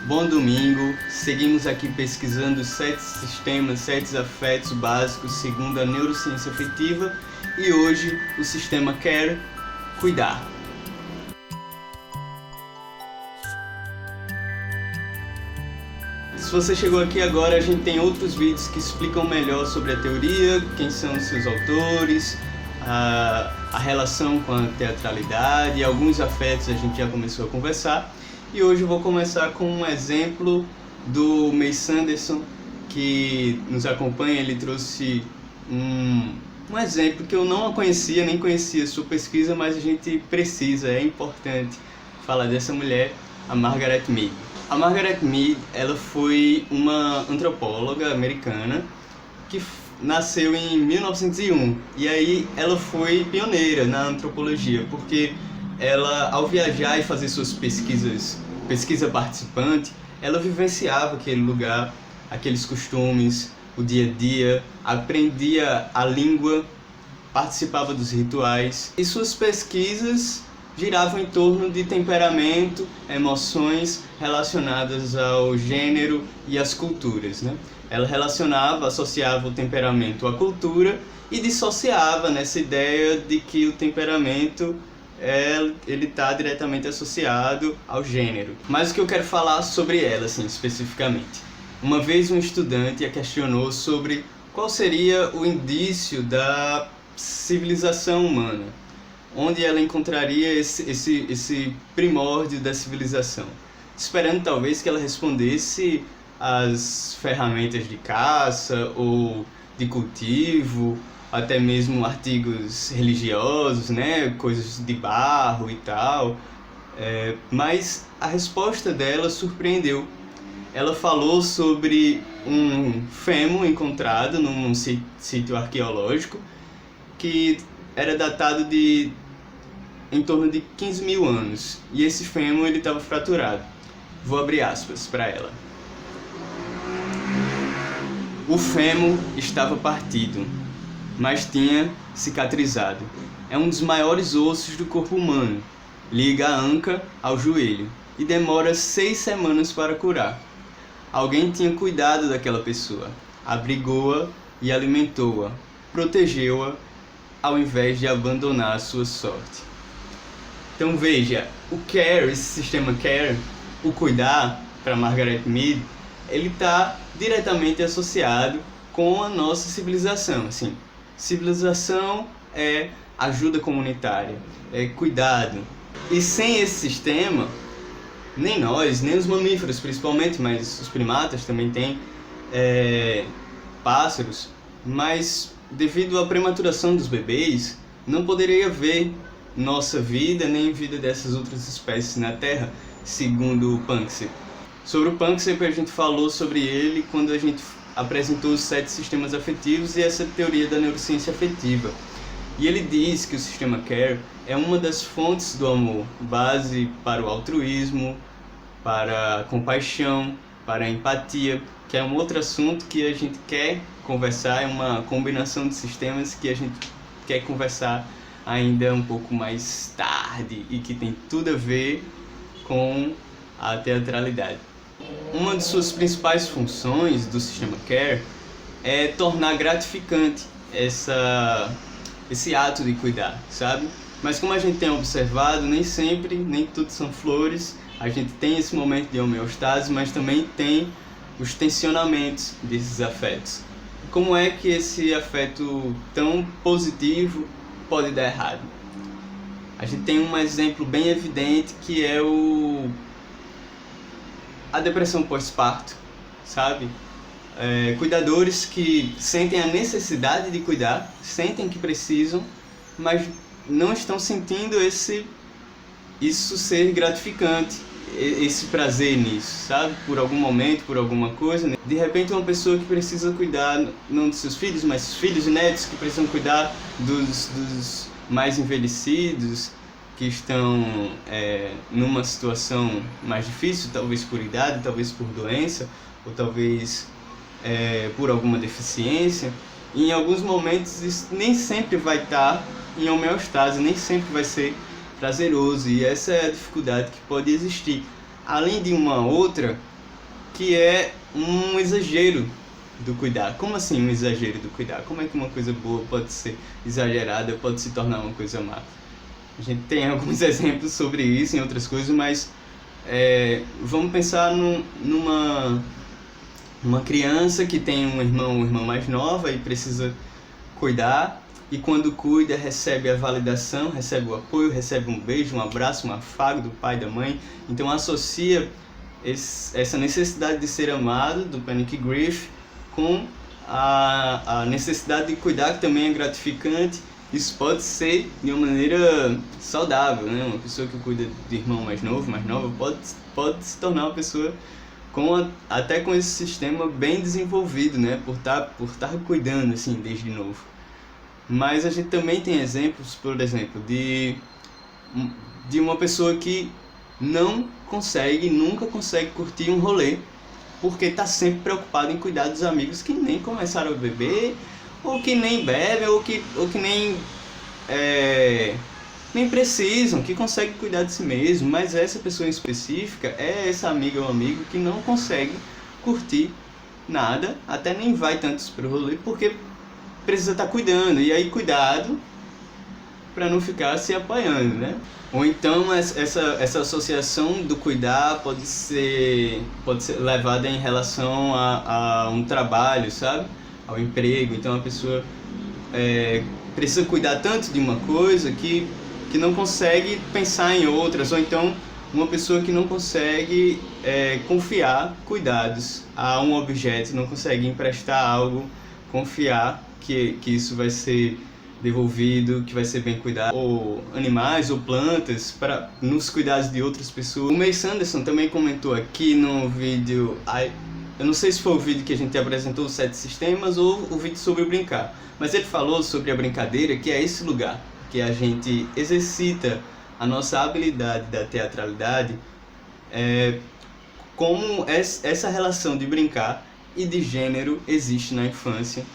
Bom domingo, seguimos aqui pesquisando 7 sistemas, 7 afetos básicos segundo a neurociência afetiva e hoje o sistema CARE, cuidar. Se você chegou aqui agora, a gente tem outros vídeos que explicam melhor sobre a teoria, quem são os seus autores, a relação com a teatralidade, alguns afetos a gente já começou a conversar. E hoje eu vou começar com um exemplo do May Sanderson, que nos acompanha. Ele trouxe um exemplo que eu não conhecia, nem conhecia sua pesquisa, mas a gente precisa, é importante falar dessa mulher, a Margaret Mead. A Margaret Mead, ela foi uma antropóloga americana que nasceu em 1901 e aí ela foi pioneira na antropologia, porque ela, ao viajar e fazer suas pesquisa participante, ela vivenciava aquele lugar, aqueles costumes, o dia a dia, aprendia a língua, participava dos rituais e suas pesquisas giravam em torno de temperamento, emoções relacionadas ao gênero e às culturas, né? Ela associava o temperamento à cultura e dissociava nessa ideia de que o temperamento ele está diretamente associado ao gênero. Mas o que eu quero falar sobre ela, assim, especificamente. Uma vez um estudante a questionou sobre qual seria o indício da civilização humana, onde ela encontraria esse primórdio da civilização, esperando talvez que ela respondesse as ferramentas de caça ou de cultivo, até mesmo artigos religiosos, né, coisas de barro e tal, mas a resposta dela surpreendeu. Ela falou sobre um fêmur encontrado num sítio arqueológico que era datado de em torno de 15 mil anos, e esse fêmur estava fraturado. Vou abrir aspas para ela. O fêmur estava partido, mas tinha cicatrizado. É um dos maiores ossos do corpo humano. Liga a anca ao joelho e demora 6 semanas para curar. Alguém tinha cuidado daquela pessoa, abrigou-a e alimentou-a, protegeu-a, ao invés de abandonar a sua sorte. Então veja, o CARE, esse sistema CARE, o cuidar, para Margaret Mead, ele está diretamente associado com a nossa civilização. Assim, civilização é ajuda comunitária, é cuidado. E sem esse sistema, nem nós, nem os mamíferos principalmente, mas os primatas também têm pássaros, mas devido à prematuração dos bebês, não poderia haver nossa vida nem vida dessas outras espécies na Terra, segundo o Panksepp. Sobre o Panksepp, a gente falou sobre ele quando a gente apresentou os 7 sistemas afetivos e essa teoria da neurociência afetiva. E ele diz que o sistema CARE é uma das fontes do amor, base para o altruísmo, para a compaixão, para a empatia, que é um outro assunto que a gente quer conversar, é uma combinação de sistemas que a gente quer conversar ainda um pouco mais tarde e que tem tudo a ver com a teatralidade. Uma de suas principais funções do sistema CARE é tornar gratificante esse ato de cuidar, sabe? Mas como a gente tem observado, nem sempre, nem tudo são flores. A gente tem esse momento de homeostase, mas também tem os tensionamentos desses afetos. Como é que esse afeto tão positivo pode dar errado? A gente tem um exemplo bem evidente que é a depressão pós-parto, sabe? Cuidadores que sentem a necessidade de cuidar, sentem que precisam, mas não estão sentindo isso ser gratificante, esse prazer nisso, sabe? Por algum momento, por alguma coisa, né? De repente uma pessoa que precisa cuidar não dos seus filhos, mas filhos e netos que precisam cuidar dos mais envelhecidos, que estão numa situação mais difícil, talvez por idade, talvez por doença, ou talvez por alguma deficiência. E em alguns momentos isso nem sempre vai estar em homeostase, nem sempre vai ser prazeroso, e essa é a dificuldade que pode existir. Além de uma outra, que é um exagero do cuidar. Como assim um exagero do cuidar? Como é que uma coisa boa pode ser exagerada, pode se tornar uma coisa má? A gente tem alguns exemplos sobre isso em outras coisas, mas vamos pensar numa criança que tem um irmão ou uma irmã mais nova e precisa cuidar, e quando cuida recebe a validação, recebe o apoio, recebe um beijo, um abraço, um afago do pai e da mãe. Então associa essa necessidade de ser amado do Panic Grief com a necessidade de cuidar, que também é gratificante. Isso pode ser de uma maneira saudável, né? Uma pessoa que cuida de irmão mais nova, pode se tornar uma pessoa até com esse sistema bem desenvolvido, né? Por estar cuidando assim desde novo. Mas a gente também tem exemplos, por exemplo, de uma pessoa que nunca consegue curtir um rolê, porque está sempre preocupado em cuidar dos amigos que nem começaram a beber, ou que nem bebem, ou que nem precisam, que conseguem cuidar de si mesmo. Mas essa pessoa em específica é essa amiga ou amigo que não consegue curtir nada, até nem vai tanto para o rolê, porque precisa estar cuidando. E aí cuidado para não ficar se apanhando, né? Ou então essa associação do cuidar pode ser levada em relação a um trabalho, sabe? Ao emprego. Então a pessoa precisa cuidar tanto de uma coisa que não consegue pensar em outras. Ou então uma pessoa que não consegue confiar cuidados a um objeto, não consegue emprestar algo, confiar que isso vai ser devolvido, que vai ser bem cuidado, ou animais ou plantas, nos cuidados de outras pessoas. O May Sanderson também comentou aqui no vídeo, eu não sei se foi o vídeo que a gente apresentou os 7 sistemas ou o vídeo sobre o brincar, mas ele falou sobre a brincadeira, que é esse lugar que a gente exercita a nossa habilidade da teatralidade, como essa relação de brincar e de gênero existe na infância.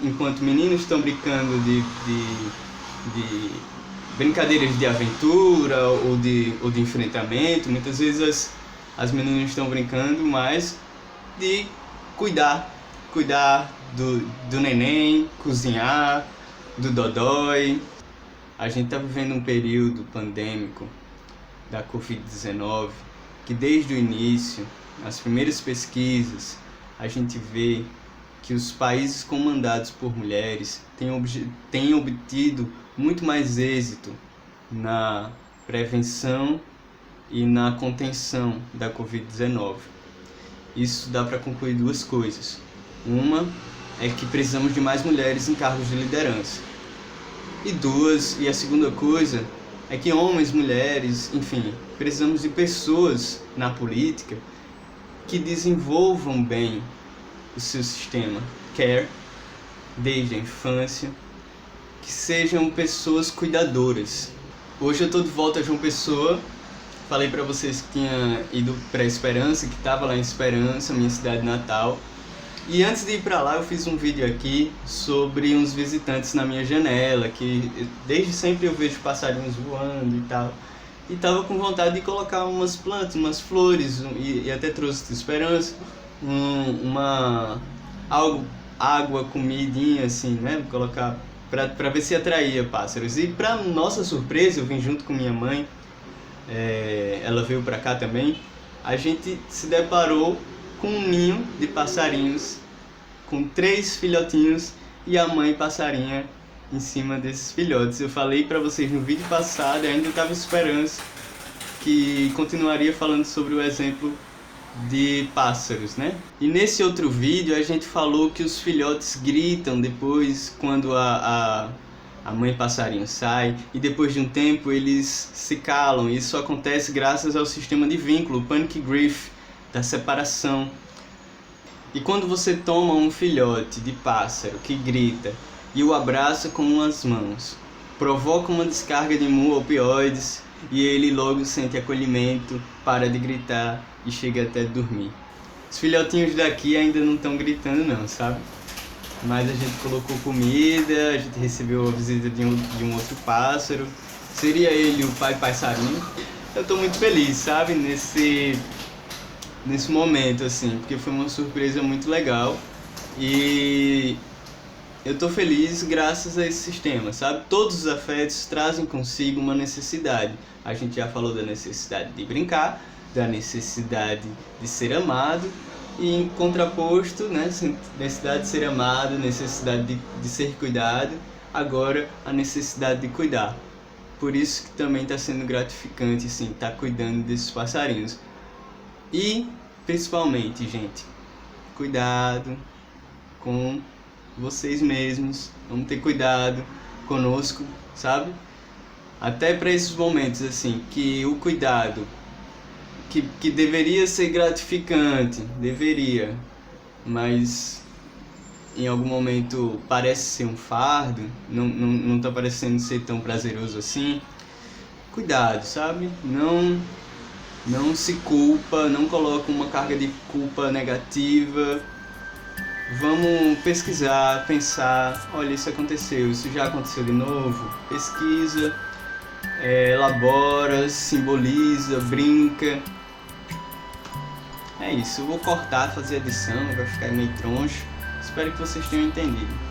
Enquanto meninos estão brincando de brincadeiras de aventura ou de enfrentamento, muitas vezes as meninas estão brincando mais de cuidar do neném, cozinhar, do dodói. A gente está vivendo um período pandêmico da Covid-19 que desde o início, nas primeiras pesquisas, a gente vê que os países comandados por mulheres têm obtido muito mais êxito na prevenção e na contenção da Covid-19. Isso dá para concluir 2 coisas. Uma é que precisamos de mais mulheres em cargos de liderança. E a segunda coisa é que homens, mulheres, enfim, precisamos de pessoas na política que desenvolvam bem o seu sistema care desde a infância, que sejam pessoas cuidadoras. Hoje eu estou de volta a João Pessoa. Falei para vocês que tinha ido para Esperança, que estava lá em Esperança, minha cidade natal. E antes de ir para lá eu fiz um vídeo aqui sobre uns visitantes na minha janela, que desde sempre eu vejo passarinhos voando e tal. E tava com vontade de colocar umas plantas, umas flores, e até trouxe de Esperança, água, comidinha assim, né? Colocar para ver se atraía pássaros. E para nossa surpresa, eu vim junto com minha mãe, ela veio para cá também. A gente se deparou com um ninho de passarinhos, com 3 filhotinhos e a mãe passarinha em cima desses filhotes. Eu falei para vocês no vídeo passado, e ainda estava esperando que continuaria falando sobre o exemplo de pássaros, né? E nesse outro vídeo a gente falou que os filhotes gritam depois quando a mãe passarinho sai, e depois de um tempo eles se calam. Isso acontece graças ao sistema de vínculo, o Panic Grief, da separação. E quando você toma um filhote de pássaro que grita e o abraça com as mãos, provoca uma descarga de opioides e ele logo sente acolhimento, para de gritar e chega até dormir. Os filhotinhos daqui ainda não estão gritando não, sabe? Mas a gente colocou comida, a gente recebeu a visita de um outro pássaro. Seria ele o pai passarinho. Eu estou muito feliz, sabe? nesse momento, assim, porque foi uma surpresa muito legal e eu tô feliz graças a esse sistema, sabe? Todos os afetos trazem consigo uma necessidade. A gente já falou da necessidade de brincar, da necessidade de ser amado e em contraposto, né, necessidade de ser amado, necessidade de ser cuidado, agora a necessidade de cuidar. Por isso que também está sendo gratificante, assim, estar cuidando desses passarinhos. E, principalmente, gente, cuidado com vocês mesmos, vamos ter cuidado conosco, sabe? Até para esses momentos, assim, que o cuidado, que deveria ser gratificante, deveria, mas em algum momento parece ser um fardo, não tá parecendo ser tão prazeroso assim. Cuidado, sabe? Não se culpa, não coloca uma carga de culpa negativa. Vamos pesquisar, pensar, olha, isso aconteceu, isso já aconteceu de novo. Pesquisa, elabora, simboliza, brinca. É isso, eu vou cortar, fazer edição, vai ficar meio troncho. Espero que vocês tenham entendido.